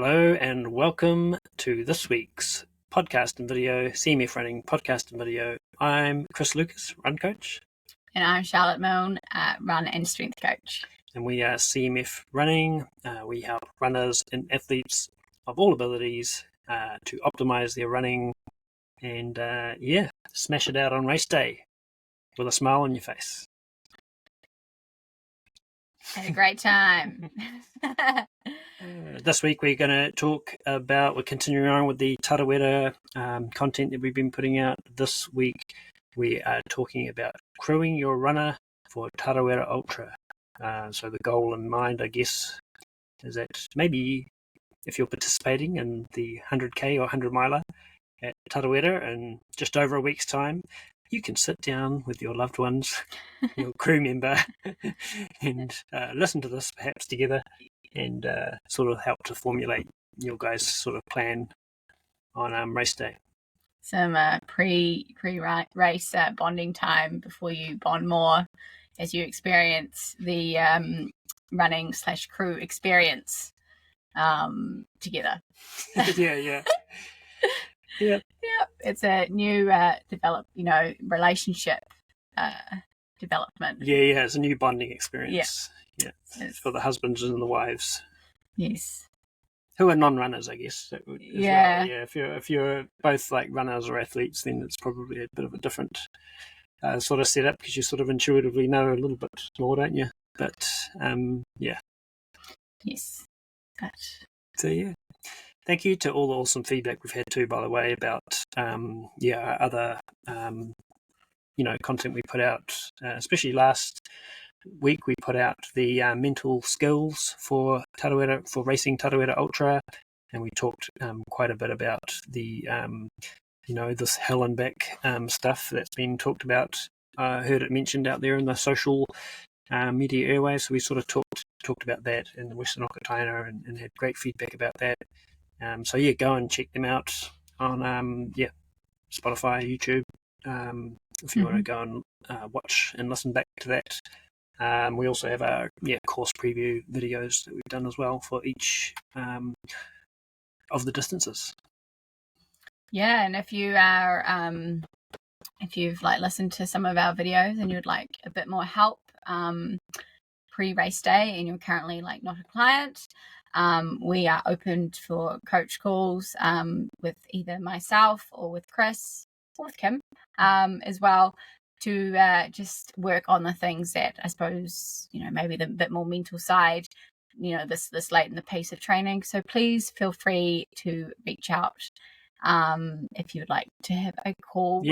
Hello and welcome to this week's podcast and video, CMF Running Podcast and Video. I'm Chris Lucas, Run Coach. And I'm Charlotte Milne, Run and Strength Coach. And we are CMF Running. We help runners and athletes of all abilities to optimize their running and, smash it out on race day with a smile on your face. Had a great time. This week we're going to talk about, we're continuing on with the Tarawera content that we've been putting out. This week we are talking about crewing your runner for Tarawera Ultra. So the goal in mind, I guess, is that maybe if you're participating in the 100k or 100 miler at Tarawera in just over a week's time, you can sit down with your loved ones, your crew member, and listen to this perhaps together and sort of help to formulate your guys' sort of plan on race day. Some pre-race bonding time before you bond more as you experience the running/crew experience together. Yeah. Yep. It's a new relationship development. Yeah, it's a new bonding experience. Yeah. It's For the husbands and the wives. Yes. Who are non-runners, I guess. Yeah. Well. Yeah. If you're both like runners or athletes, then it's probably a bit of a different sort of setup because you sort of intuitively know a little bit more, don't you? But yeah. Yes. But so yeah. Thank you to all the awesome feedback we've had too, by the way, about other content we put out, especially last week we put out the mental skills for Tarawera, for racing Tarawera Ultra, and we talked quite a bit about the this hell and back stuff that's been talked about. I heard it mentioned out there in the social media airways, so we sort of talked about that in Western Okataina and had great feedback about that. So go and check them out on Spotify, YouTube. If you want to go and watch and listen back to that. We also have our course preview videos that we've done as well for each of the distances. Yeah, and if you are if you've listened to some of our videos and you'd like a bit more help pre-race day and you're currently not a client, we are open for coach calls with either myself or with Chris or with Kim as well to just work on the things that I suppose maybe the bit more mental side this late in the piece of training. So please feel free to reach out if you would like to have a call.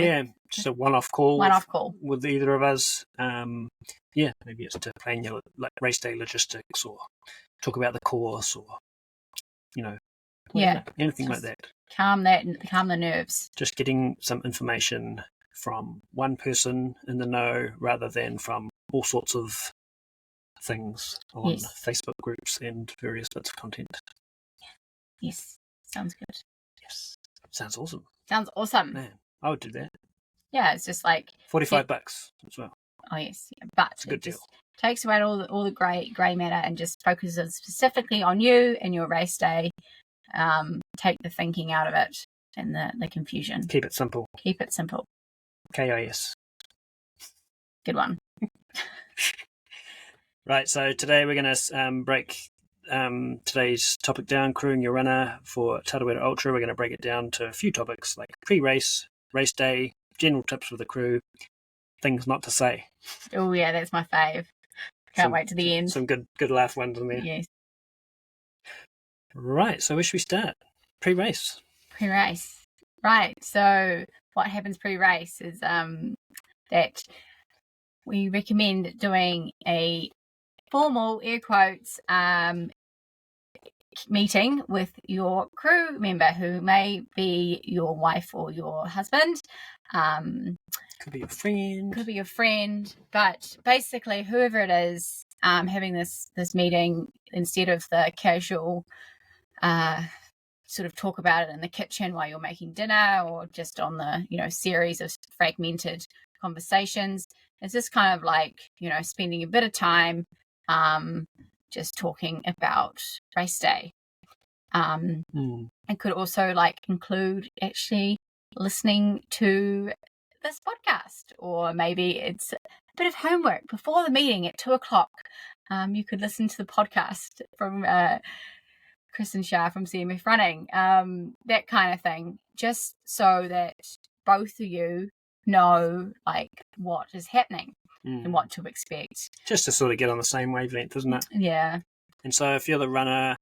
Just a one-off call with either of us. Maybe it's to plan your race day logistics or talk about the course or anything like that. Calm the nerves. Just getting some information from one person in the know rather than from all sorts of things on Facebook groups and various bits of content. Yes, sounds good. Yes, sounds awesome. Sounds awesome. Man, I would do that. Yeah, it's just $45 as well. Oh yes, but it's a good deal. Takes away all the grey matter and just focuses specifically on you and your race day. Take the thinking out of it and the confusion. Keep it simple. KIS. Good one. Right, so today we're going to break today's topic down, crewing your runner for Tarawera Ultra. We're going to break it down to a few topics like pre-race, race day, general tips for the crew, things not to say. Oh yeah, that's my fave. Can't wait to the end. Some good laugh ones in there. Yes. Right, so where should we start? Pre-race. Right, so what happens pre-race is that we recommend doing a formal, air quotes, meeting with your crew member who may be your wife or your husband. Could be your friend. But basically whoever it is, having this meeting instead of the casual sort of talk about it in the kitchen while you're making dinner or just on the series of fragmented conversations. It's just kind of spending a bit of time just talking about race day. It could also like include actually listening to this podcast, or maybe it's a bit of homework before the meeting at 2:00. You could listen to the podcast from Chris and Shah from CMF Running, that kind of thing, just so that both of you know like what is happening and what to expect. Just to sort of get on the same wavelength, isn't it? Yeah. And so if you're the runner,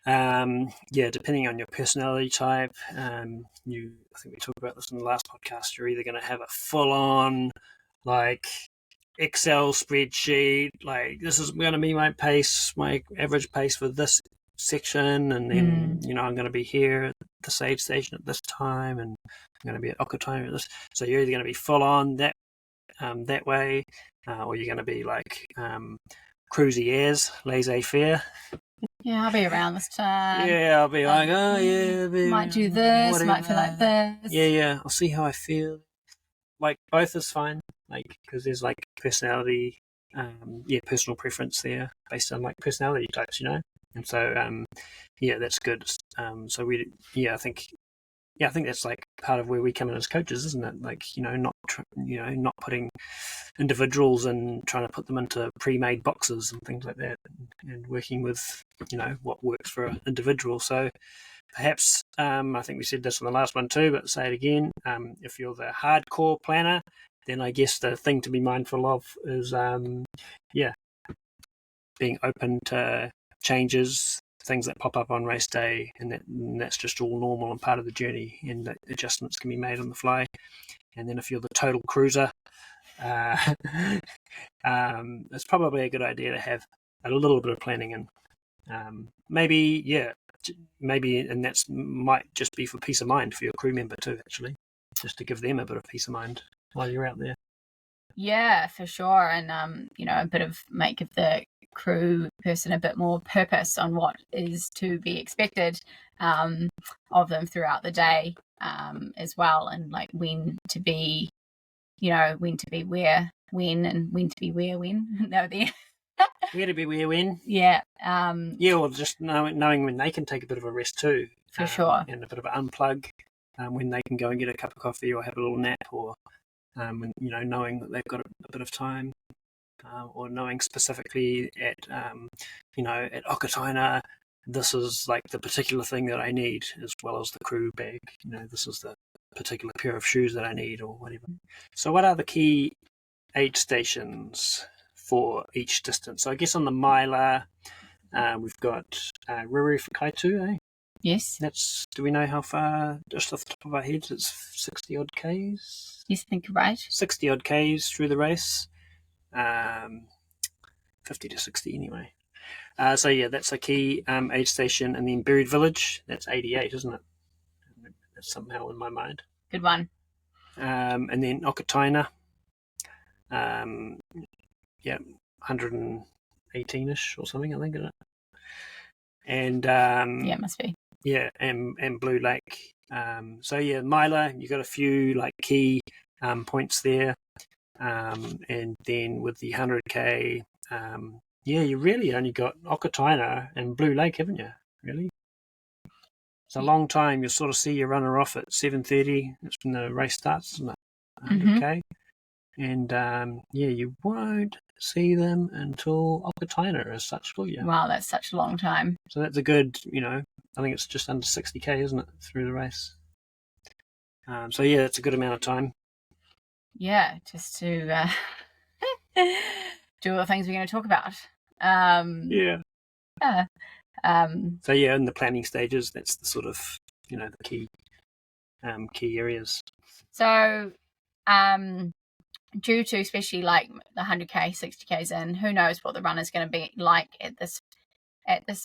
depending on your personality type, I think we talked about this in the last podcast, you're either going to have a full-on like Excel spreadsheet, like this is going to be my pace, my average pace for this section, and then I'm going to be here at the aid station at this time, and I'm going to be at Okatona at this. So you're either going to be full on that way, or you're going to be like cruisy airs, laissez-faire. Yeah, I'll be around this time. Yeah, I'll be like, oh yeah, might do this, whatever. Might feel like this. Yeah, I'll see how I feel. Like both is fine, like because there's like personality, personal preference there based on like personality types, and so that's good. I think that's like part of where we come in as coaches, isn't it? Like not putting individuals and trying to put them into pre-made boxes and things like that, and working with what works for an individual. So perhaps I think we said this on the last one too, but say it again. If you're the hardcore planner, then I guess the thing to be mindful of is being open to changes, things that pop up on race day, and that's just all normal and part of the journey, and that adjustments can be made on the fly. And then if you're the total cruiser, it's probably a good idea to have a little bit of planning in. Maybe, and that might just be for peace of mind for your crew member too, actually, just to give them a bit of peace of mind while you're out there. Yeah, for sure. And, a bit of give the crew person a bit more purpose on what is to be expected of them throughout the day as well, and like when to be where, when, and when to be where, when. No, where to be where, when. Yeah. Or just knowing when they can take a bit of a rest too. For sure. And a bit of an unplug when they can go and get a cup of coffee or have a little nap, or knowing that they've got a bit of time, or knowing specifically at Okatona, this is like the particular thing that I need, as well as the crew bag. This is the particular pair of shoes that I need, or whatever. So what are the key aid stations for each distance? So I guess on the miler, we've got Ruru for Kaitu, eh? Yes. Do we know how far, just off the top of our heads, it's 60 odd Ks? Yes, I think you're right. 60 odd Ks through the race. 50 to 60 anyway. That's a key aid station. And then Buried Village, that's 88, isn't it? That's somehow in my mind. Good one. And then Okatona, 118-ish or something, I think, isn't it? And it must be. Yeah, and Blue Lake. Miler, you got a few like key points there. And then with the 100K, you really only got Okatona and Blue Lake, haven't you? Really? It's a long time. You'll sort of see your runner off at 7:30. That's when the race starts, isn't it? 100K. And you won't see them until Okatona as such, will you? Wow, that's such a long time. So that's a good, I think it's just under 60K, isn't it, through the race? That's a good amount of time. Yeah, just to do all the things we're going to talk about. In the planning stages, that's the sort of, the key areas. So, due to especially like the 100K, 60Ks in, who knows what the runner's going to be like at this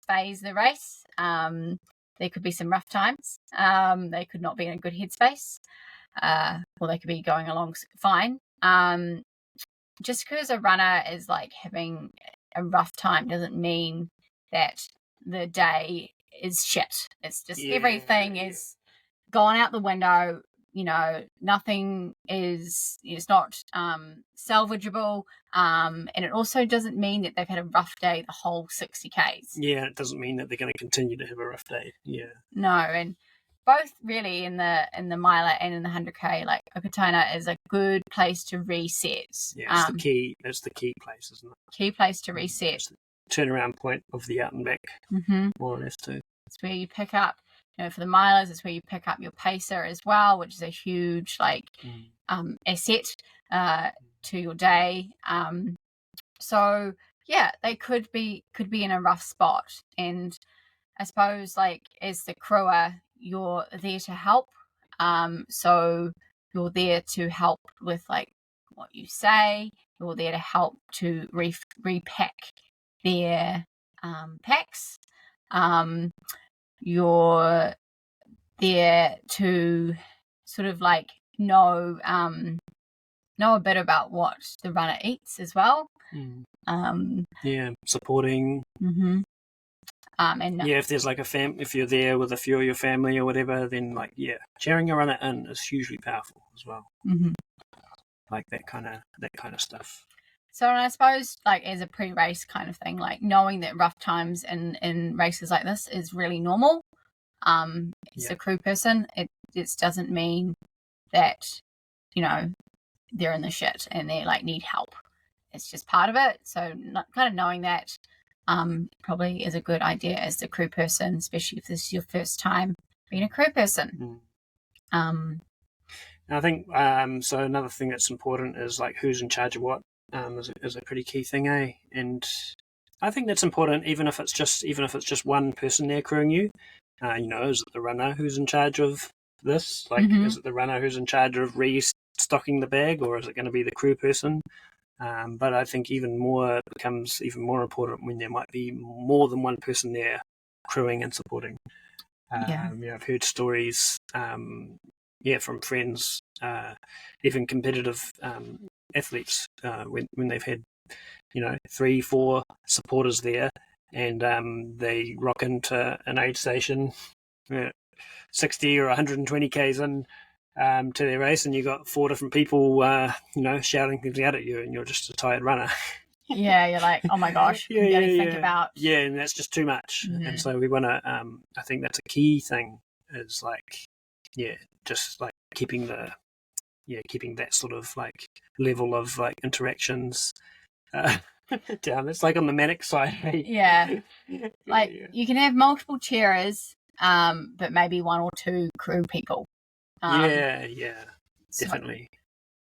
phase of the race. There could be some rough times. They could not be in a good headspace. Or they could be going along fine. Just because a runner is like having a rough time doesn't mean that the day is shit. It's just everything is gone out the window. nothing is, it's not salvageable, and it also doesn't mean that they've had a rough day the whole 60 Ks. Yeah, it doesn't mean that they're going to continue to have a rough day. Yeah. No, and both really in the miler and in the 100K, like Okataina is a good place to reset. Yeah, it's the key. It's the key place, isn't it? Key place to reset. It's the turnaround point of the out and back, more or less too. It's where you pick up, for the milers, it's where you pick up your pacer as well, which is a huge asset to your day. So yeah, they could be in a rough spot, and I suppose as the crewer, you're there to help. So you're there to help with what you say. You're there to help to repack their packs. You're there to sort of know a bit about what the runner eats as well. Supporting. If there's if you're there with a few of your family or whatever, then cheering a runner in is hugely powerful as well. That kind of stuff. So, and I suppose as a pre-race kind of thing, knowing that rough times in races like this is really normal. It's a crew person. It just doesn't mean that they're in the shit and they need help. It's just part of it. So, kind of knowing that probably is a good idea as the crew person, especially if this is your first time being a crew person. I think so. Another thing that's important is who's in charge of what. Is a pretty key thing, eh? And I think that's important, even if it's just one person there crewing you. Is it the runner who's in charge of this? Is it the runner who's in charge of restocking the bag, or is it going to be the crew person? But I think it becomes even more important when there might be more than one person there crewing and supporting. I've heard stories, from friends, even competitive athletes, when they've had 3-4 supporters there, and they rock into an aid station 60 or 120 Ks in to their race, and you got 4 different people shouting things out at you, and you're just a tired runner. You're like, oh my gosh, you got to think about. And that's just too much. And so we want to I think that's a key thing, is keeping that sort of level of interactions down. It's on the manic side. Right? You can have multiple cheerers, but maybe 1 or 2 crew people. Definitely.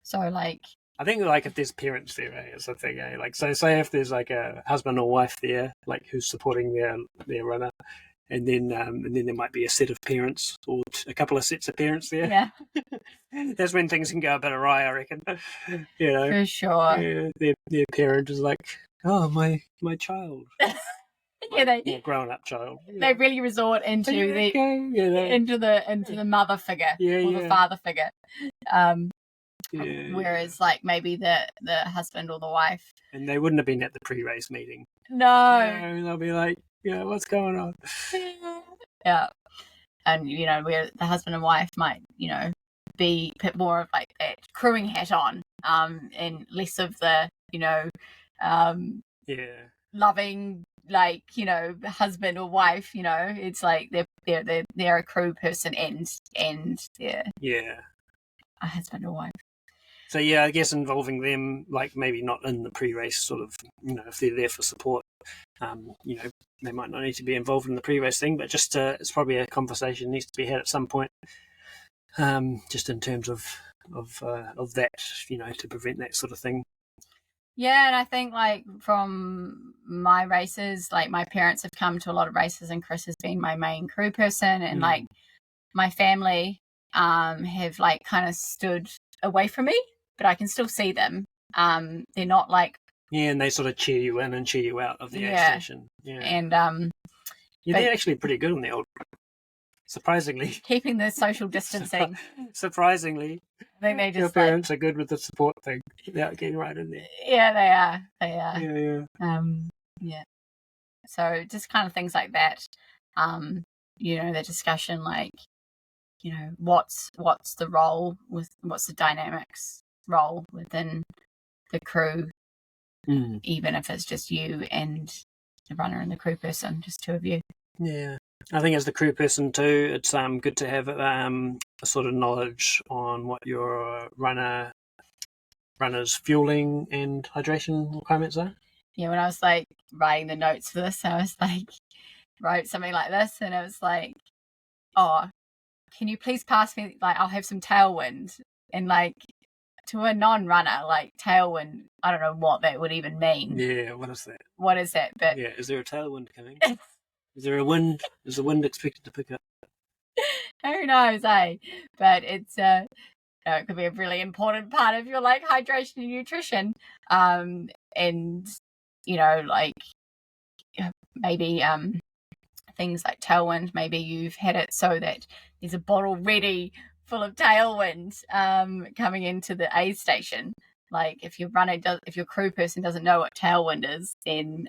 So I think if there's parents there, it's a thing. So say if there's a husband or wife there, who's supporting their runner. And then there might be a set of parents or a couple of sets of parents there. Yeah. That's when things can go a bit awry, I reckon. For sure. Yeah, their parent is oh, my child. Grown up child. They really resort into into the mother figure or the father figure. Whereas maybe the husband or the wife. And they wouldn't have been at the pre-race meeting. No. They'll be what's going on? Yeah. And, where the husband and wife might, be a bit more of that crewing hat on, and less of the, loving, husband or wife, it's they're a crew person and they're a husband or wife. So I guess involving them, maybe not in the pre-race sort of, if they're there for support, they might not need to be involved in the pre-race thing, but just it's probably a conversation needs to be had at some point, just in terms of that, to prevent that sort of thing. Yeah, and I think from my races, my parents have come to a lot of races, and Chris has been my main crew person, and my family have kind of stood away from me, but I can still see them. They're not and they sort of cheer you in and cheer you out of the aid station. Yeah. And they're actually pretty good on the Ultra. Surprisingly. Keeping the social distancing. Surprisingly. I think they just your parents are good with the support thing without getting right in there. Yeah, they are. They are. Yeah. So just kind of things like that. The discussion what's the role what's the dynamics role within the crew, even if it's just you and the runner and the crew person, just two of you. Yeah, I think as the crew person too, it's good to have a sort of knowledge on what your runner's fueling and hydration requirements are. Yeah, when I was like writing the notes for this, I was like wrote something like this, and it was like, oh, can you please pass me, like, I'll have some tailwind. And like, to a non-runner, like, tailwind, I don't know what that would even mean. Yeah, what is that? But yeah, is there a tailwind coming? Is there a wind? Is the wind expected to pick up? Who knows, eh? But it's it could be a really important part of your like hydration and nutrition. And like maybe things like tailwind, maybe you've had it so that there's a bottle ready full of tailwind coming into the aid station. Like if your crew person doesn't know what tailwind is, then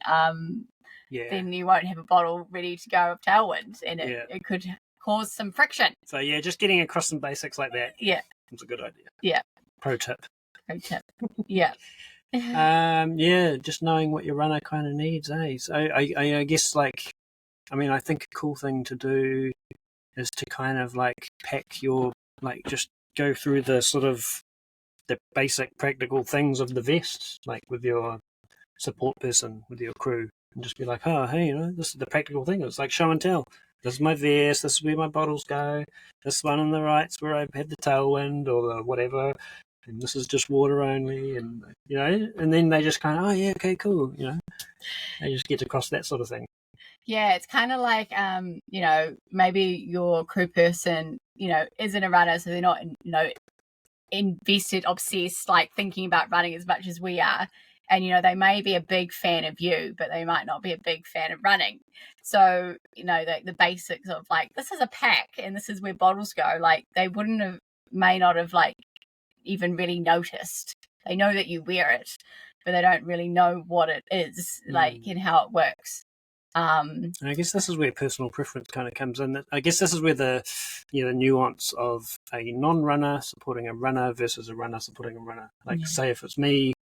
then you won't have a bottle ready to go of tailwind, and it could cause some friction. So yeah, just getting across some basics like that. Yeah, it's a good idea. Yeah. Pro tip. Yeah. Just knowing what your runner kind of needs, eh? So I guess I think a cool thing to do is to kind of like pack your, like, just go through the sort of the basic practical things of the vest, like with your support person, with your crew, and just be like, oh, hey, this is the practical thing. It's like show and tell. This is my vest, this is where my bottles go, this one on the right's where I've had the tailwind or the whatever, and this is just water only, and and then they just kind of, oh yeah, okay, cool, they just get across that sort of thing. Yeah, it's kind of like maybe your crew person isn't a runner, so they're not invested, obsessed, like thinking about running as much as we are. And, they may be a big fan of you, but they might not be a big fan of running. So, the basics of like, this is a pack and this is where bottles go. Like they may not have like even really noticed. They know that you wear it, but they don't really know what it is, like, and how it works. And I guess this is where personal preference kind of comes in. I guess this is where the nuance of a non-runner supporting a runner versus a runner supporting a runner. Like, say if it's me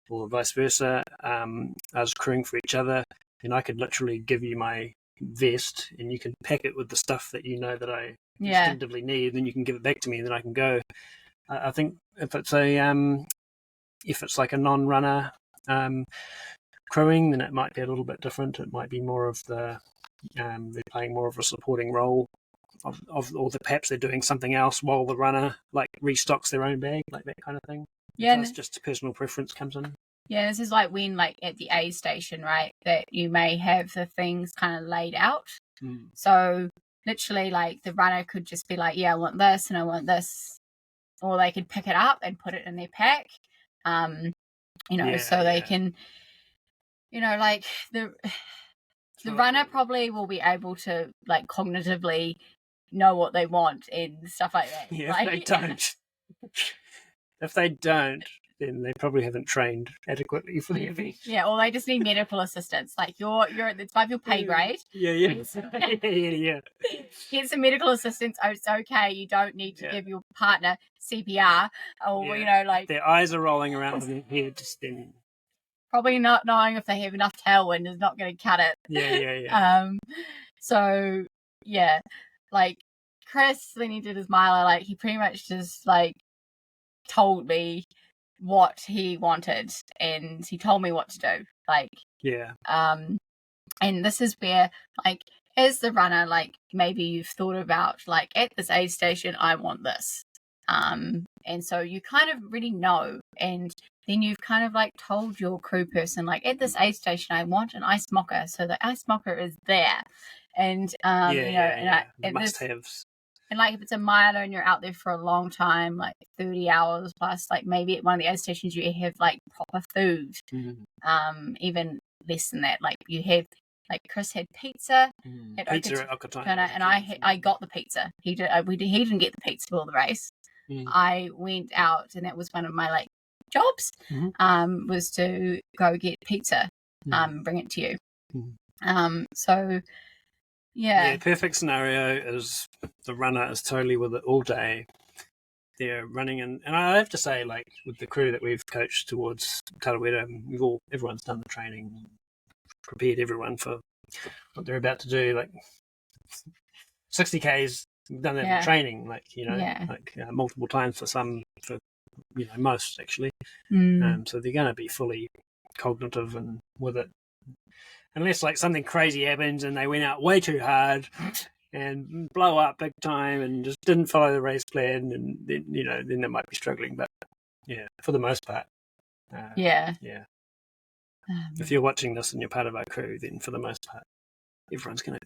or vice versa, us crewing for each other, then I could literally give you my vest and you can pack it with the stuff that that I instinctively need, and then you can give it back to me and then I can go. I think if it's like a non-runner crewing, then it might be a little bit different. It might be more of they're playing more of a supporting role or perhaps they're doing something else while the runner like restocks their own bag, like that kind of thing. Yeah, that's just personal preference comes in. Yeah, this is like when, like, at the aid station, right, that you may have the things kind of laid out. So literally, like, the runner could just be like, yeah, I want this and I want this, or they could pick it up and put it in their pack, they can, like the runner probably will be able to like cognitively know what they want and stuff like that. Yeah, if they don't, then they probably haven't trained adequately for the event. Yeah, or they just need medical assistance. Like it's above your pay grade. Yeah. Get some medical assistance. Oh, it's okay. You don't need to give your partner CPR or like their eyes are rolling around in their head. Then probably not knowing if they have enough tailwind is not going to cut it. Yeah. So yeah, like Chris, when he did his Milo, like he pretty much just like told me what he wanted and he told me what to do. Like and this is where, like, as the runner, like maybe you've thought about like at this aid station I want this. And so you kind of really know, and then you've kind of like told your crew person, like, at this aid station I want an ice mocha, so the ice mocha is there. And must-haves. And like if it's a Milo and you're out there for a long time, like 30 hours plus, like maybe at one of the aid stations you have like proper food. Even less than that. Like you have, like Chris had pizza at Okatona, and I got the pizza. He didn't get the pizza for the race. I went out and that was one of my like jobs, was to go get pizza, bring it to you. So Yeah. Perfect scenario is the runner is totally with it all day. They're running in, and I have to say, like with the crew that we've coached towards Tarawera, everyone's done the training, prepared everyone for what they're about to do. Like 60Ks, done that in training, like multiple times for some, for most actually. So they're going to be fully cognitive and with it, unless like something crazy happens and they went out way too hard and blow up big time and just didn't follow the race plan, and then then they might be struggling. But for the most part, if you're watching this and you're part of our crew, then for the most part, everyone's gonna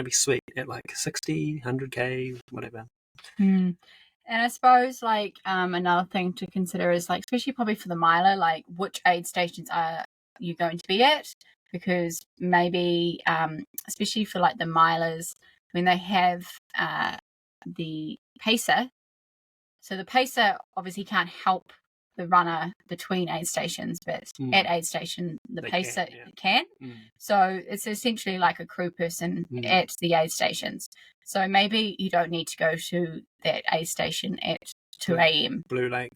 be sweet at like 60, 100K, whatever. And I suppose like another thing to consider is like, especially probably for the miler, like which aid stations are you going to be at? Because maybe especially for like the milers, when they have the pacer, so the pacer obviously can't help the runner between aid stations, but at aid station the pacer can. So it's essentially like a crew person at the aid stations. So maybe you don't need to go to that aid station at 2 a.m. Blue Lake,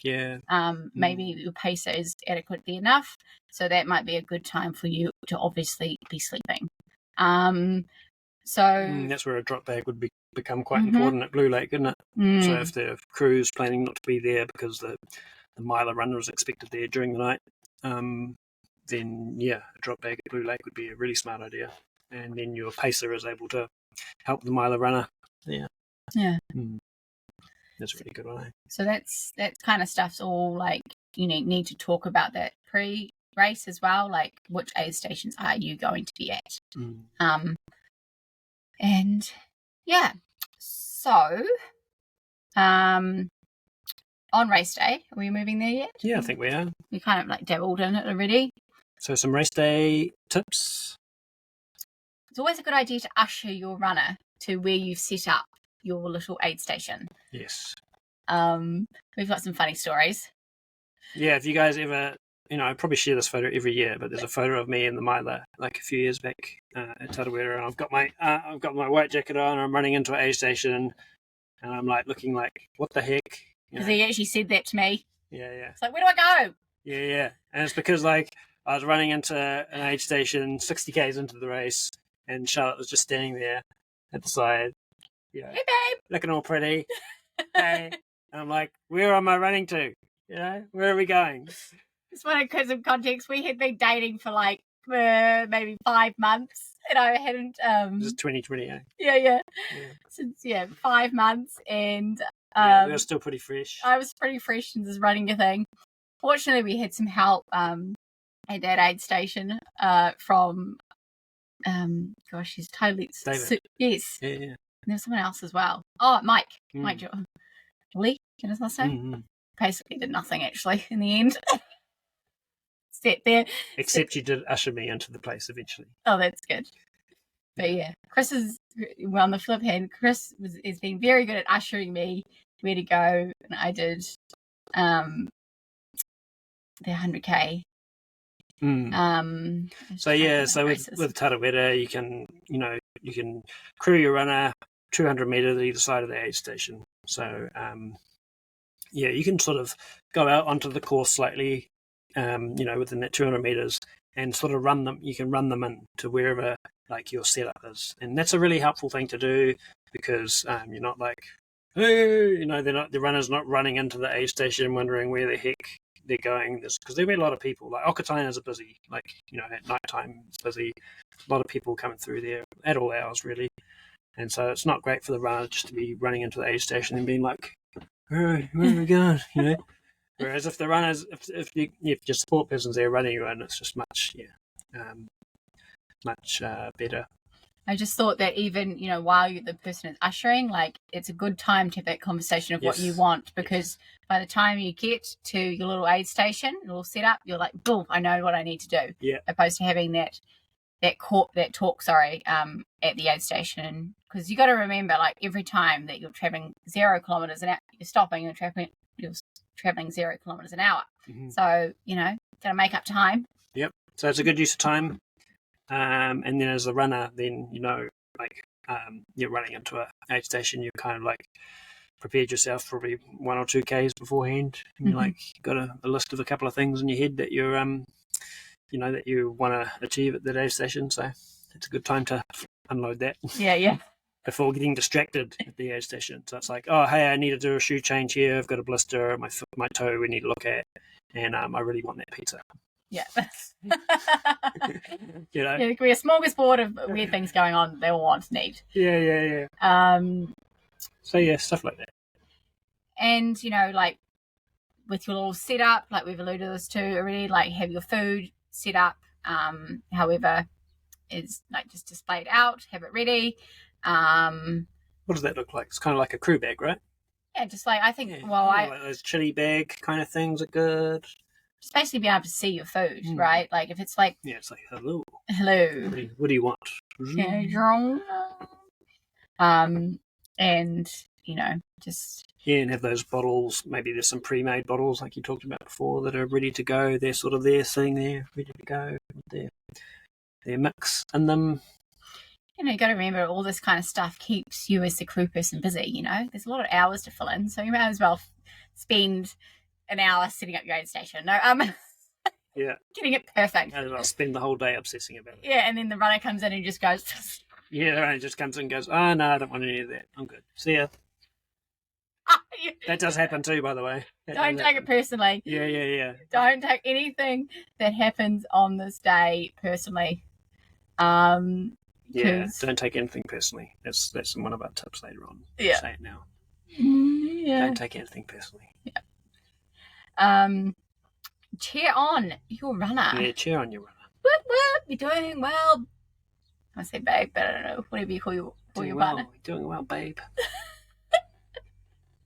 maybe your pacer is adequately enough, so that might be a good time for you to obviously be sleeping. So that's where a drop bag would become quite important at Blue Lake, isn't it? So if the crew's planning not to be there because the miler runner is expected there during the night, then a drop bag at Blue Lake would be a really smart idea, and then your pacer is able to help the miler runner. That's a really good one. So that kind of stuff's all like you need to talk about that pre-race as well, like which aid stations are you going to be at. And so on race day, are we moving there yet? Yeah, I think we are. We kind of like dabbled in it already. So some race day tips. It's always a good idea to usher your runner to where you've set up your little aid station. Yes. We've got some funny stories. Yeah, if you guys ever, I probably share this photo every year, but there's a photo of me and the miler like a few years back at Tarawera, and I've got my white jacket on, and I'm running into an aid station, and I'm like looking like, what the heck? Because he actually said that to me. Yeah. It's like, where do I go? Yeah. And it's because like I was running into an aid station 60Ks into the race, and Charlotte was just standing there at the side. Hey, babe. Looking all pretty. Hey. And I'm like, where am I running to? Where are we going? Just because of context, we had been dating for like maybe 5 months, and I hadn't. This is 2020, eh? Yeah. Since 5 months, and we were still pretty fresh. I was pretty fresh in this running thing. Fortunately, we had some help at that aid station from he's totally David. Yes. Yeah. And there's someone else as well. Oh, Mike Lee, can his last name? Basically did nothing actually in the end. Sat there. Except you did usher me into the place eventually. Oh, that's good. But Chris is, on the flip hand, Chris has been very good at ushering me where to go, and I did the 100K. So with Tarawera, you can crew your runner 200 meters either side of the aid station. So you can sort of go out onto the course slightly, within that 200 meters, and sort of run them. You can run them in to wherever like your setup is, and that's a really helpful thing to do because you're not like, the runner's not running into the aid station wondering where the heck they're going. Because there'll be a lot of people. Like Okatainas are busy. Like at night time it's busy. A lot of people coming through there at all hours really, and so it's not great for the runner just to be running into the aid station and being like, where are we going? Whereas if the runners, if your support person's there running you in, it's just much better. I just thought that even, while the person is ushering, like it's a good time to have that conversation of what you want, because by the time you get to your little aid station, little setup, you're like, boom, I know what I need to do. Yeah. Opposed to having that talk at the aid station, because you got to remember, like every time that you're traveling 0 kilometers an hour, you're stopping, you're traveling 0 kilometers an hour. So got to make up time. Yep. So it's a good use of time. And then as the runner, then like you're running into a aid station, you kind of like prepared yourself probably 1 or 2 Ks beforehand, and you're like got a list of a couple of things in your head that you're that you want to achieve at the aid station. So it's a good time to unload that. Yeah. Before getting distracted at the aid station. So it's like, oh, hey, I need to do a shoe change here. I've got a blister, my toe we need to look at, and I really want that pizza. Yeah. Yeah, there could be a smorgasbord of weird things going on they all want to need. Yeah. So yeah, stuff like that. And, like with your little setup, like we've alluded to this too already, like have your food set up, however is like just displayed out, have it ready. What does that look like? It's kind of like a crew bag, right? Yeah, just like I think. Yeah. Well, like those chili bag kind of things are good. Just basically be able to see your food, right? Like if it's like, yeah, it's like hello. What do you want? And just and have those bottles. Maybe there's some pre-made bottles like you talked about before that are ready to go. They're sort of there, sitting there, ready to go with their mix in them. You got to remember all this kind of stuff keeps you as the crew person busy. There's a lot of hours to fill in, so you might as well spend an hour setting up your aid station. Yeah, getting it perfect. And I'll spend the whole day obsessing about it. Yeah, and then the runner comes in and just goes. Yeah, the runner just comes in and goes, oh no, I don't want any of that. I'm good. See ya. That does happen too, by the way. Don't take it personally. Yeah. Don't take anything that happens on this day personally. Yeah, don't take anything personally. That's one of our tips later on. Yeah. Say it now. Yeah. Don't take anything personally. Yeah. Cheer on your runner. Yeah, cheer on your runner. Whoop, whoop, you're doing well. I say babe, but I don't know. Whatever you call your partner. Doing well, babe.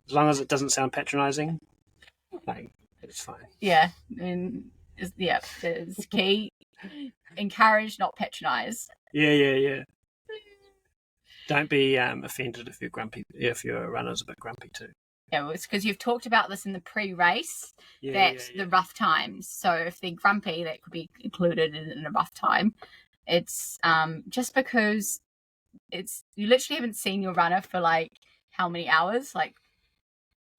As long as it doesn't sound patronising, it's fine. Yeah, and it's key. Encourage, not patronise. Yeah. Don't be offended if you're grumpy. If your runner's a bit grumpy too. Yeah, well, it's because you've talked about this in the pre-race the rough times. So if they're grumpy, that could be included in a rough time. It's just because you literally haven't seen your runner for like how many hours, like.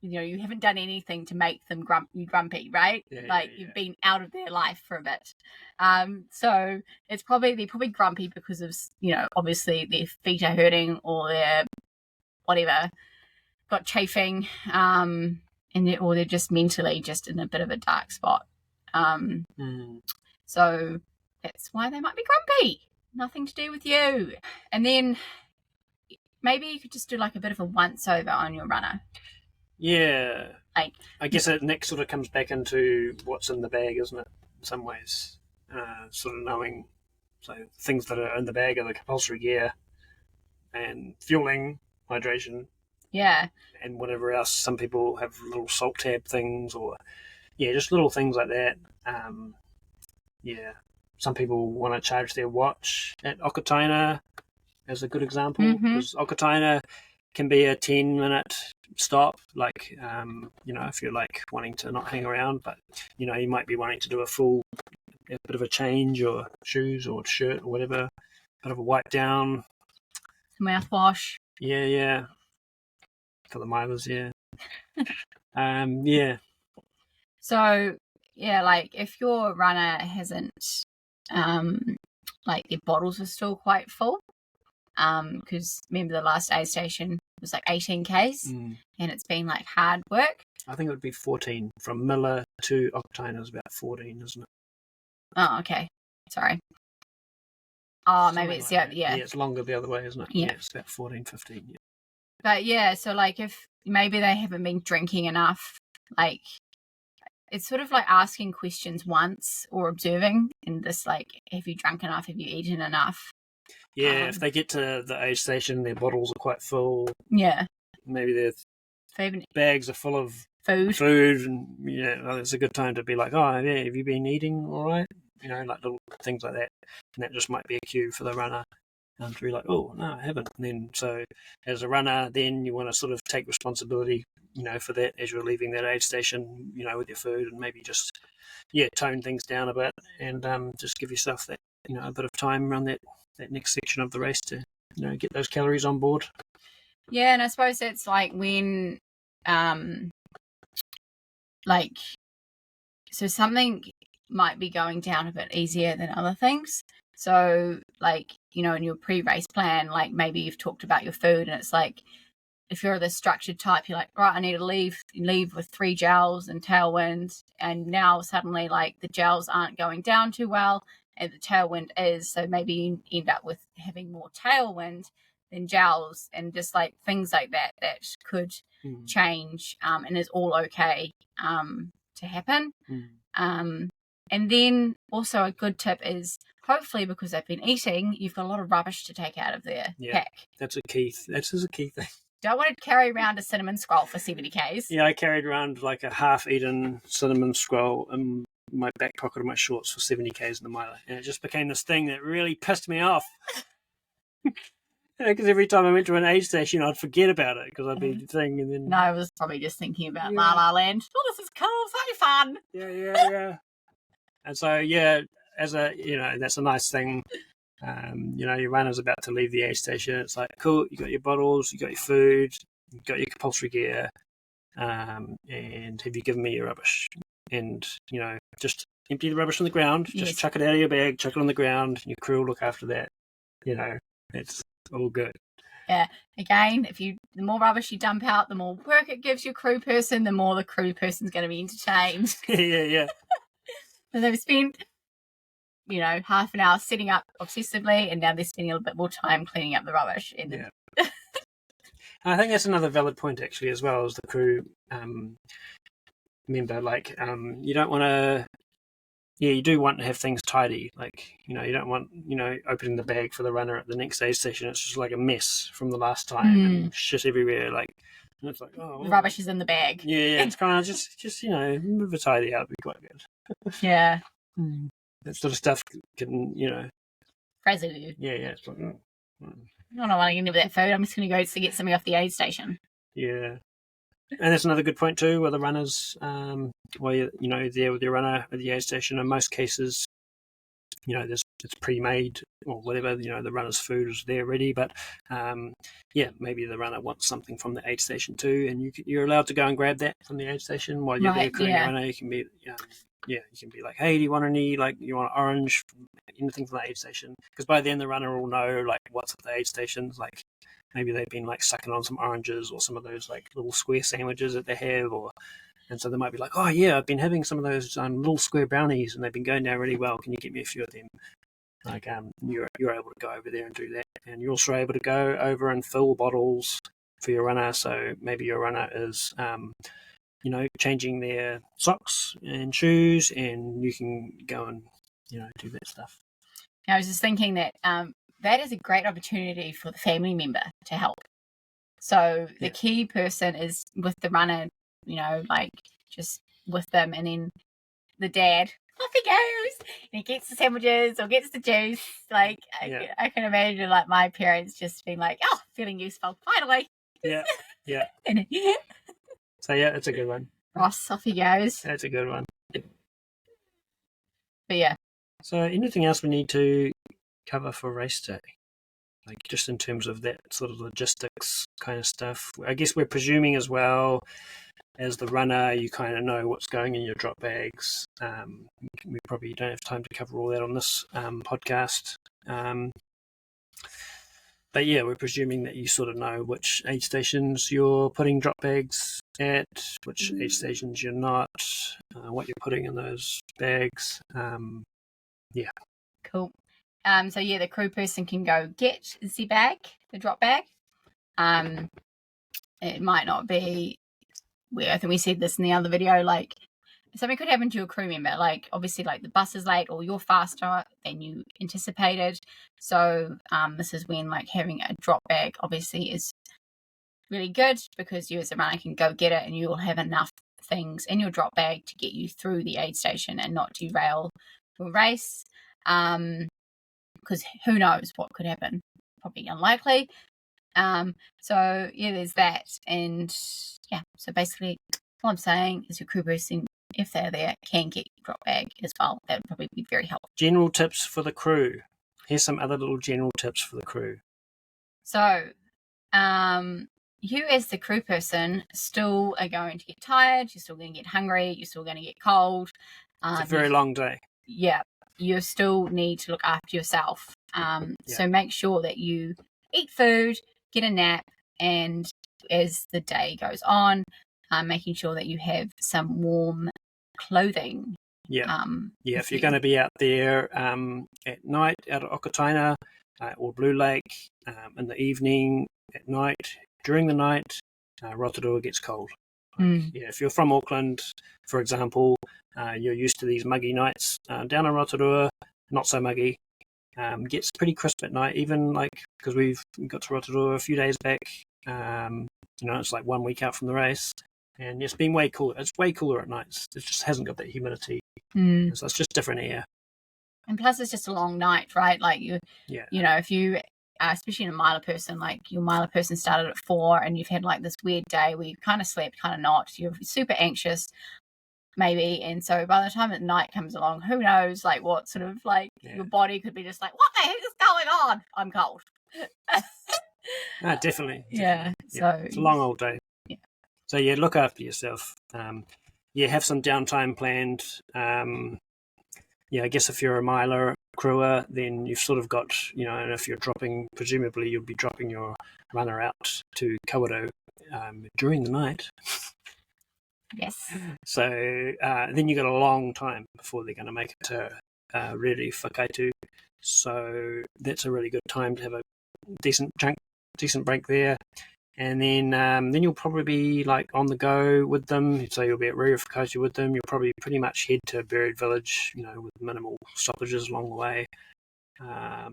You haven't done anything to make them grumpy, right? You've been out of their life for a bit. So they're probably grumpy because of, obviously their feet are hurting or they're whatever, got chafing, or they're just mentally just in a bit of a dark spot. So that's why they might be grumpy. Nothing to do with you. And then maybe you could just do like a bit of a once over on your runner. Yeah. I guess it next sort of comes back into what's in the bag, isn't it? In some ways. Sort of knowing, so things that are in the bag are the compulsory gear and fueling, hydration. Yeah. And whatever else. Some people have little salt tab things or, just little things like that. Some people want to charge their watch at Okataina as a good example. Because Okataina can be a 10-minute stop, like if you're like wanting to not hang around, but you might be wanting to do a bit of a change or shoes or shirt or whatever, bit of a wipe down, mouthwash. Yeah, for the milers. So like if your runner hasn't like their bottles are still quite full, because remember the last aid station was like 18 Ks and it's been like hard work. I think it would be 14 from Miller to Okataina is about 14, isn't it? Oh, okay. Sorry. Oh, maybe it's like it's longer the other way, isn't it? Yeah, it's about 14, 15. Yeah. But so like if maybe they haven't been drinking enough, like it's sort of like asking questions once or observing, and this like, have you drunk enough? Have you eaten enough? Yeah, if they get to the aid station, their bottles are quite full. Yeah. Maybe their bags are full of food, and it's a good time to be like, oh yeah, have you been eating all right? Like little things like that, and that just might be a cue for the runner to be like, oh no, I haven't. And then so as a runner, then you want to sort of take responsibility, for that as you're leaving that aid station, with your food, and maybe just tone things down a bit, and just give yourself that a bit of time around that next section of the race to get those calories on board. Yeah, and I suppose it's like when, so something might be going down a bit easier than other things. So, in your pre-race plan, maybe you've talked about your food, and it's like, if you're the structured type, you're like, right, I need to leave with 3 gels and tailwind, and now suddenly the gels aren't going down too well, and the tailwind is, so maybe you end up with having more tailwind than gels, and just things like that could change, and is all okay to happen. And then also a good tip is, hopefully because they've been eating, you've got a lot of rubbish to take out of their pack. That's a key thing. Don't want to carry around a cinnamon scroll for 70 Ks. Yeah, I carried around a half-eaten cinnamon scroll in my back pocket of my shorts for 70 Ks in the mile. And it just became this thing that really pissed me off. Because every time I went to an aid station, I'd forget about it because I'd be thinking, and then... No, I was probably just thinking about La La Land. Oh, this is cool, so fun. Yeah. And so, that's a nice thing. Your runner's about to leave the aid station. It's like, cool, you got your bottles, you got your food, you got your compulsory gear, and have you given me your rubbish? And, just empty the rubbish on the ground, just chuck it out of your bag, chuck it on the ground, and your crew will look after that. It's all good. Yeah. Again, the more rubbish you dump out, the more work it gives your crew person, the more the crew person's going to be entertained. Yeah. And they've spent, half an hour setting up obsessively, and now they're spending a little bit more time cleaning up the rubbish. I think that's another valid point, actually, as well, as the crew member. You don't want to... Yeah, you do want to have things tidy. You don't want, opening the bag for the runner at the next aid station. It's just a mess from the last time and shit everywhere. And it's like, oh, the rubbish is in the bag. Yeah. It's kind of just move a tidy out would be quite good. Yeah. That sort of stuff can, Frazzle you. Yeah. It's like, I don't want to get into that food. I'm just going to go to get something off the aid station. Yeah. And that's another good point too, where the runners, there with your runner at the aid station, in most cases, it's pre-made or whatever, the runner's food is there ready, but maybe the runner wants something from the aid station too, and you're allowed to go and grab that from the aid station while you're there crewing your runner. You can be, you can be like, hey, do you want any, you want orange, anything from the aid station? Because by then the runner will know what's at the aid stations, maybe they've been sucking on some oranges or some of those little square sandwiches that they have, and so they might be like, oh yeah, I've been having some of those little square brownies and they've been going down really well. Can you get me a few of them? You're able to go over there and do that, and you're also able to go over and fill bottles for your runner. So maybe your runner is, changing their socks and shoes, and you can go and do that stuff. I was just thinking that that is a great opportunity for the family member to help. So the key person is with the runner, just with them, and then the dad, off he goes, and he gets the sandwiches or gets the juice. I can imagine my parents just being like, oh, feeling useful, finally. Yeah. So it's a good one. Ross, off he goes. That's a good one. But yeah. So anything else we need to cover for race day? Just in terms of that sort of logistics kind of stuff. I guess we're presuming as well, as the runner, you kind of know what's going in your drop bags. We probably don't have time to cover all that on this podcast. But yeah, we're presuming that you sort of know which aid stations you're putting drop bags at, which aid stations you're not, what you're putting in those bags. Cool. So the crew person can go get the bag, the drop bag. It might not be, I think we said this in the other video, something could happen to a crew member, obviously the bus is late or you're faster than you anticipated. So this is when having a drop bag obviously is really good, because you as a runner can go get it and you will have enough things in your drop bag to get you through the aid station and not derail your race. Because who knows what could happen? Probably unlikely. There's that. And so basically what I'm saying is your crew person, if they're there, can get your drop bag as well. That would probably be very helpful. General tips for the crew. Here's some other little general tips for the crew. So, you as the crew person still are going to get tired. You're still going to get hungry. You're still going to get cold. It's a very long day. Yeah, you still need to look after yourself. So make sure that you eat food, get a nap, and as the day goes on, making sure that you have some warm clothing. If you're going to be out there at night out at Okataina or Blue Lake in the evening, at night, during the night, Rotorua gets cold. If you're from Auckland, for example, you're used to these muggy nights. Down in Rotorua, not so muggy. Gets pretty crisp at night, even because we've got to Rotorua a few days back. It's like 1 week out from the race, and it's been way cooler. It's way cooler at nights. It just hasn't got that humidity, so it's just different air. And plus, it's just a long night, right? Like if you, especially in a miler person, like your miler person started at 4, and you've had like this weird day where you kind of slept, kind of not. You're super anxious, maybe, and so by the time that night comes along, who knows, like what sort of your body could be just like, what the heck is going on? I'm cold. Definitely. So it's a long old day. So look after yourself. Have some downtime planned. I guess if you're a miler crewer, then you've sort of got, and if you're presumably you'll be dropping your runner out to Kawerau during the night. Yes. So then you've got a long time before they're going to make it to really whakaitu. So that's a really good time to have a decent break there. And then you'll probably be like on the go with them. So you'll be at Reo Whakaitu with them. You'll probably pretty much head to Buried Village, with minimal stoppages along the way. But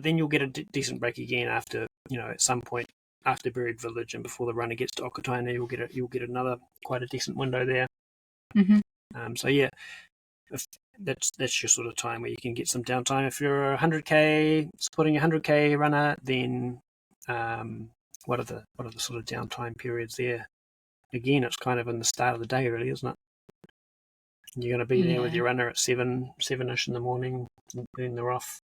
then you'll get a decent break again after, at some point after Buried Village and before the runner gets to Okataina, you'll get another quite a decent window there. If that's your sort of time where you can get some downtime. If you're a 100k supporting a 100k runner, then what are the sort of downtime periods there? Again, it's kind of in the start of the day, really, isn't it? You're going to be there with your runner at 7ish in the morning, and then they're off.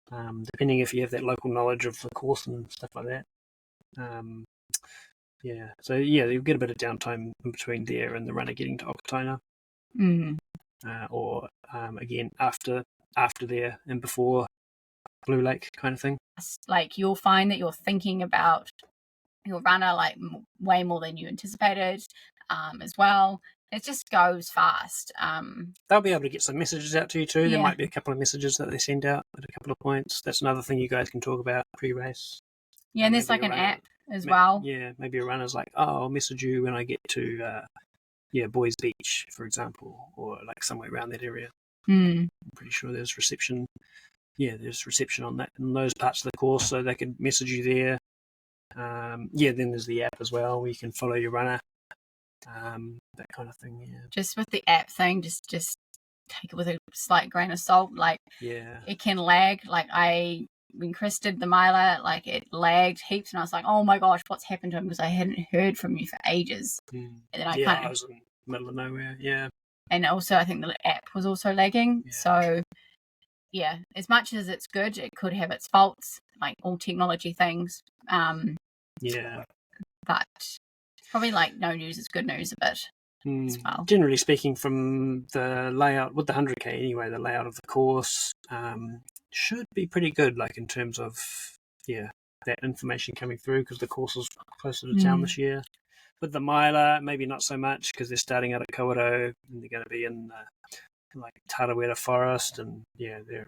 Depending if you have that local knowledge of the course and stuff like that. So you'll get a bit of downtime in between there and the runner getting to Okataina. Or again after there and before Blue Lake kind of thing. Like you'll find that you're thinking about your runner like way more than you anticipated as well. It just goes fast. They'll be able to get some messages out to you too. There might be a couple of messages that they send out at a couple of points. That's another thing you guys can talk about pre-race. And there's like an app as well. Maybe a runner's like, I'll message you when I get to Boys Beach, for example, or like somewhere around that area. I'm pretty sure there's reception. There's reception on that in those parts of the course, so they could message you there. Then there's the app as well where you can follow your runner. That kind of thing. Just with the app thing, just take it with a slight grain of salt. It can lag. When Chris did the miler, it lagged heaps, and I was like, "Oh my gosh, what's happened to him?" Because I hadn't heard from you for ages. And then I was in the middle of nowhere. Yeah, and also I think the app was also lagging. So as much as it's good, it could have its faults, like all technology things. But it's probably no news is good news a bit as well. Generally speaking, from the layout with the 100k anyway, the layout of the course should be pretty good, in terms of that information coming through, because the course is closer to town this year. With the miler, maybe not so much, because they're starting out at Kawerau and they're going to be in Tarawera Forest, and they're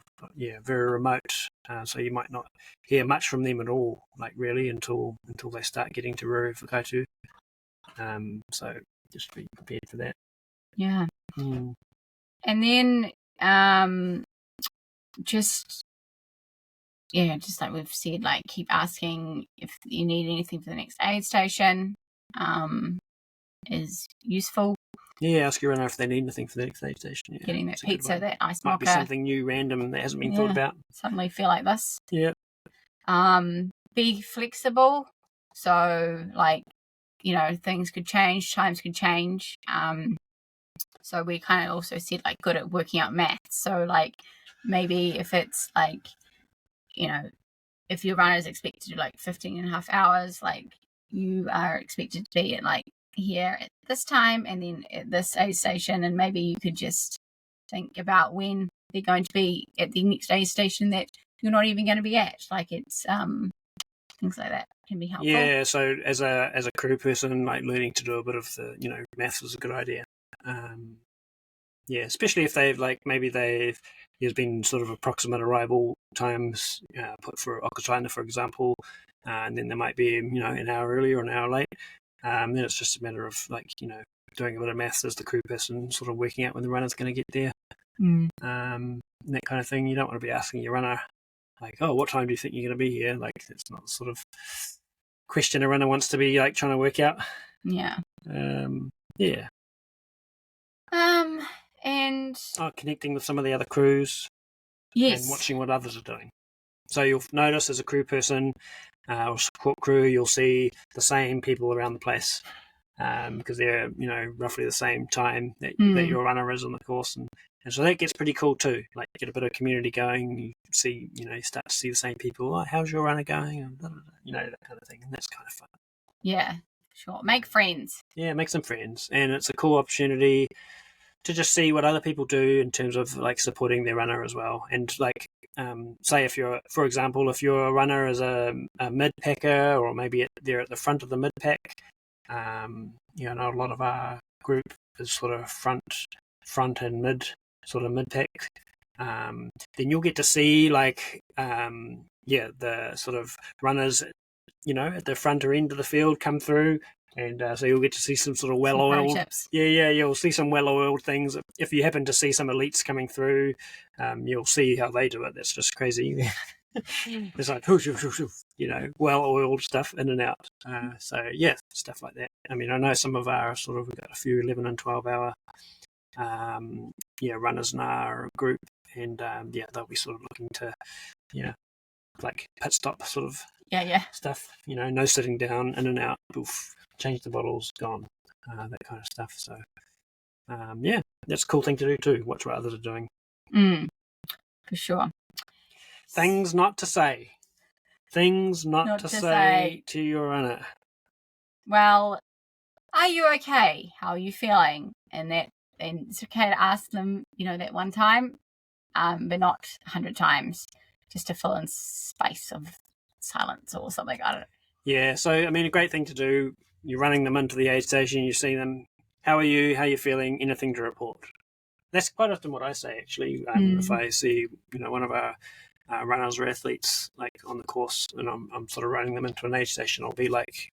very remote, so you might not hear much from them at all, really, until they start getting to Reo Whakaitu. So just be prepared for that. And then just like we've said, keep asking if you need anything for the next aid station is useful. Ask your runner if they need anything for the next aid station. Getting that pizza, that ice might mocha. Be something new, random that hasn't been thought about. Suddenly feel like this. Be flexible. So things could change, times could change. So we kind of also said good at working out maths. So maybe if it's if your runner is expected to do like 15.5 hours, like you are expected to be at like here at this time and then at this aid station, and maybe you could just think about when they're going to be at the next aid station that you're not even going to be at. Like it's things like that can be helpful. Yeah, so as a crew person, like learning to do a bit of the maths is a good idea. Yeah, especially if there's been sort of approximate arrival times put for Okachina, for example, and then there might be an hour early or an hour late. Then it's just a matter of doing a bit of maths as the crew person, sort of working out when the runner's going to get there, that kind of thing. You don't want to be asking your runner like, "Oh, what time do you think you're going to be here?" Like, it's not the sort of question a runner wants to be like trying to work out. Yeah. Yeah. And connecting with some of the other crews. Yes. And watching what others are doing. So you'll notice as a crew person or support crew, you'll see the same people around the place because they're roughly the same time that your runner is on the course, and so that gets pretty cool too. Like, get a bit of community going. You see, you start to see the same people. Oh, how's your runner going? And that kind of thing, and that's kind of fun. Yeah, sure. Make friends. Yeah, make some friends, and it's a cool opportunity to just see what other people do in terms of like supporting their runner as well. And like, say for example, if your runner is a mid packer, or maybe they're at the front of the mid pack, a lot of our group is sort of front and mid, sort of mid pack. Then you'll get to see like, the sort of runners, at the front or end of the field come through. And so you'll get to see some sort of well-oiled... you'll see some well-oiled things. If you happen to see some elites coming through, you'll see how they do it. That's just crazy. It's like, well-oiled stuff in and out. So, yeah, stuff like that. I mean, I know some of our we've got a few 11 and 12-hour runners in our group. And, they'll be sort of looking to, like pit stop sort of stuff. No sitting down, in and out, poof. Change the bottles, gone, that kind of stuff. So, that's a cool thing to do too. Watch what others are doing. For sure. Things not to say. Things not to say to your runner. Well, are you okay? How are you feeling? And it's okay to ask them, that one time, but not 100 times, just to fill in space of silence or something. I don't know. Yeah, so I mean, a great thing to do. You're running them into the aid station. You see them. How are you? How are you feeling? Anything to report? That's quite often what I say, actually. If I see, one of our runners or athletes like on the course, and I'm sort of running them into an aid station, I'll be like,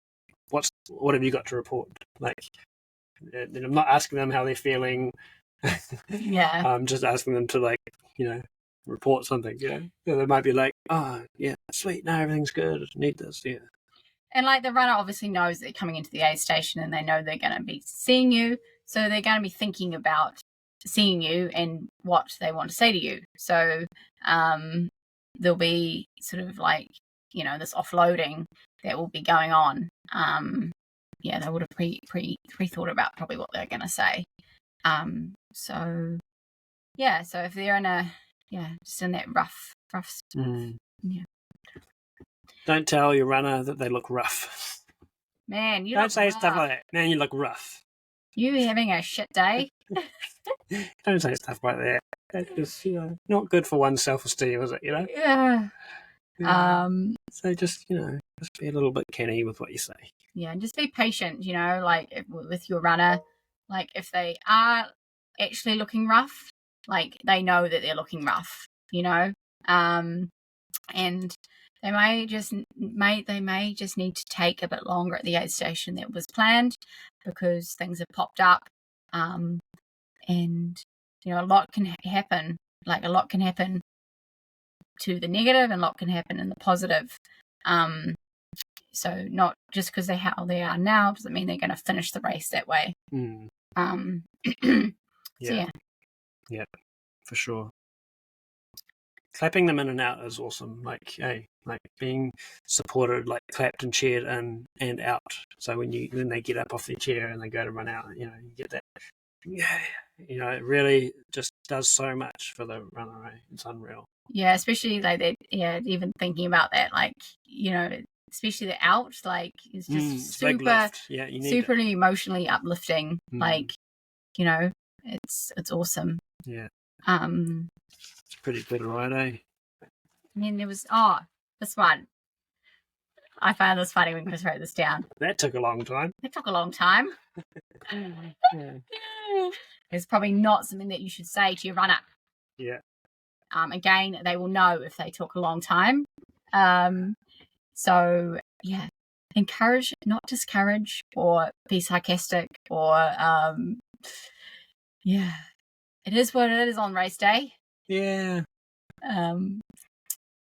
"What have you got to report?" Like, then I'm not asking them how they're feeling. Yeah. I'm just asking them to report something. They might be like, "Oh, yeah, sweet. No, everything's good. I need this." Yeah. And like, the runner obviously knows they're coming into the aid station and they know they're going to be seeing you. So they're going to be thinking about seeing you and what they want to say to you. So there'll be sort of like, this offloading that will be going on. They would have pre-thought about probably what they're going to say. So if they're in just in that rough. Yeah. Don't tell your runner that they look rough. Man, don't say stuff like that. Man, you look rough. You having a shit day? Don't say stuff like that. That's just, not good for one's self-esteem, is it? Yeah. So just be a little bit canny with what you say. Yeah, and just be patient. Like with your runner, like if they are actually looking rough, like they know that they're looking rough. And they may just need to take a bit longer at the aid station than was planned because things have popped up, and a lot can happen. Like, a lot can happen to the negative, and a lot can happen in the positive. So not just because they're how they are now doesn't mean they're going to finish the race that way. Yeah, for sure. Clapping them in and out is awesome. Like, being supported, like clapped and cheered in and out. So when they get up off their chair and they go to run out, you get that. Yeah, it really just does so much for the runner. Right? It's unreal. Yeah, especially like that. Yeah, even thinking about that, like, you know, especially the out, like, it's just It's a big super, lift. Yeah, you need super it. emotionally uplifting. Like, you know, it's awesome. Yeah, Um, it's a pretty good ride, eh? and then there was this one. I found this funny when Chris wrote this down. That took a long time. It took a long time. Yeah. It's probably not something that you should say to your runner. Yeah. Again, they will know if they took a long time. So yeah, encourage, not discourage, or be sarcastic, or yeah, it is what it is on race day. Yeah. Um,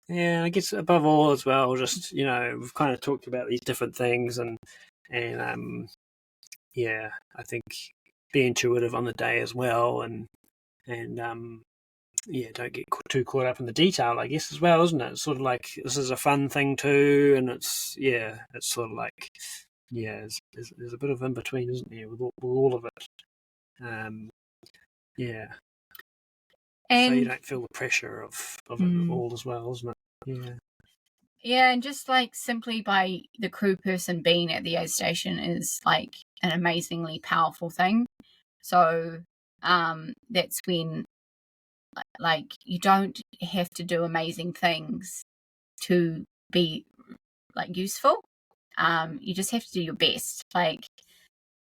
Yeah, I guess above all as well, just, we've kind of talked about these different things and yeah, I think be intuitive on the day as well and yeah, don't get too caught up in the detail, I guess, as well, isn't it? It's sort of like this is a fun thing too, and it's sort of like there's a bit of in between, isn't there, with all of it. Yeah, and so you don't feel the pressure of it all as well, isn't it? Yeah. Yeah, and just like simply by the crew person being at the aid station is like an amazingly powerful thing. So that's when like you don't have to do amazing things to be like useful. You just have to do your best. Like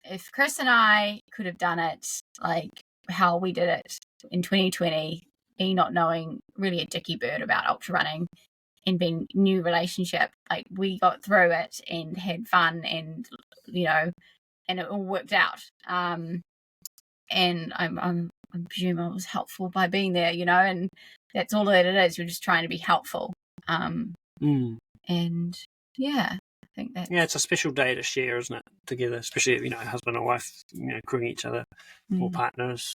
if Chris and I could have done it like how we did it in 2020, me not knowing really a dicky bird about ultra running and being new relationship, like we got through it and had fun and and it all worked out. And I'm presume I was helpful by being there, and that's all that it is. You're just trying to be helpful. And yeah, I think that it's a special day to share, isn't it? Together, especially husband and wife, crewing each other or partners,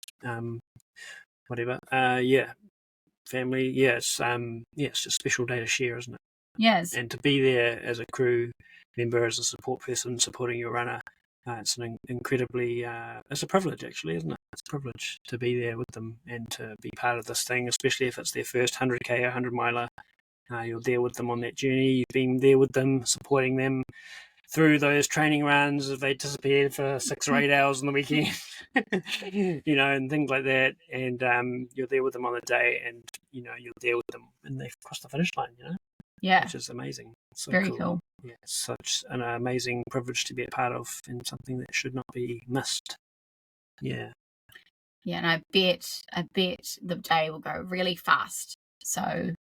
whatever. Family. It's just a special day to share, isn't it? Yes. And to be there as a crew member, as a support person supporting your runner, it's an incredibly it's a privilege, actually, isn't it? It's a privilege to be there with them and to be part of this thing, especially if it's their first 100k or 100 miler. You're there with them on that journey. You've been there with them, supporting them through those training runs if they disappeared for 6 or 8 hours on the weekend, and things like that. And you're there with them on the day, and you're there with them, and they've crossed the finish line. Yeah, which is amazing. So very cool. Yeah, it's such an amazing privilege to be a part of, and something that should not be missed. Yeah. Yeah, and I bet the day will go really fast. So,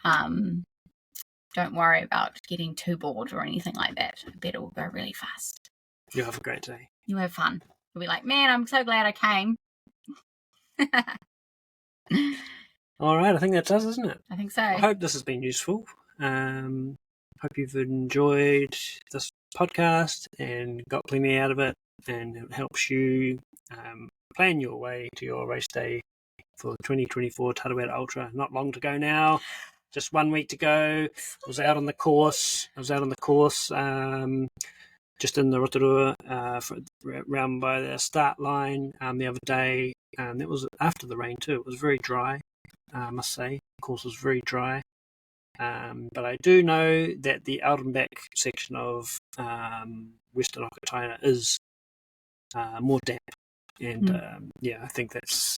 don't worry about getting too bored or anything like that. I bet it will go really fast. You'll have a great day. You'll have fun. You'll be like, man, I'm so glad I came. All right, I think that does, isn't it? I think so. I hope this has been useful. Hope you've enjoyed this podcast and got plenty out of it, and it helps you plan your way to your race day for 2024 Tarawera Ultra. Not long to go now. Just 1 week to go. I was out on the course. Just in the Rotorua, round by the start line the other day. It was after the rain too. It was very dry, I must say. The course was very dry. But I do know that the out and back section of Western Okataina is more damp. And I think that's...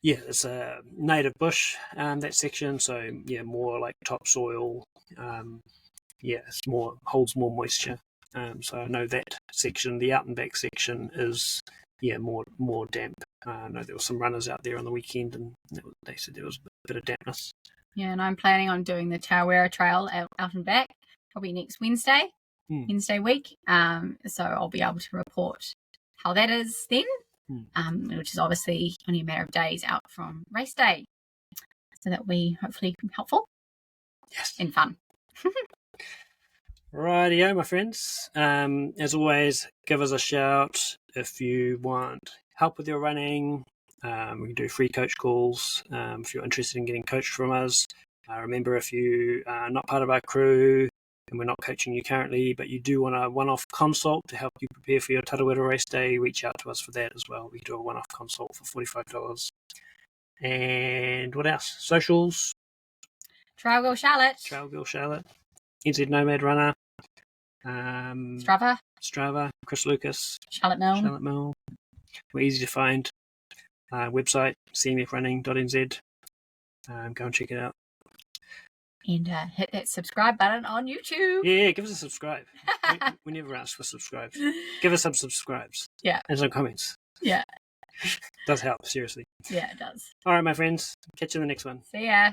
it's a native bush, that section, so more like topsoil. It's holds more moisture. So I know that section, the out and back section, is more damp. I know there were some runners out there on the weekend, and they said there was a bit of dampness. Yeah, and I'm planning on doing the Tarawera Trail out and back probably next Wednesday week. So I'll be able to report how that is then. Which is obviously only a matter of days out from race day. So that we hopefully can be helpful. Yes. And fun. Rightio, my friends. As always, give us a shout if you want help with your running. We can do free coach calls if you're interested in getting coached from us. Remember, if you are not part of our crew and we're not coaching you currently, but you do want a one-off consult to help you prepare for your Tarawera race day, reach out to us for that as well. We do a one-off consult for $45. And what else? Socials. Trail Girl Charlotte. Trail Girl Charlotte. NZ Nomad Runner. Strava. Chris Lucas. Charlotte Milne. We're easy to find. Website, cmfrunning.nz. Go and check it out. And hit that subscribe button on YouTube. Yeah, give us a subscribe. we never ask for subscribes. Give us some subscribes. Yeah. And some comments. Yeah. Does help, seriously. Yeah, it does. All right, my friends. Catch you in the next one. See ya.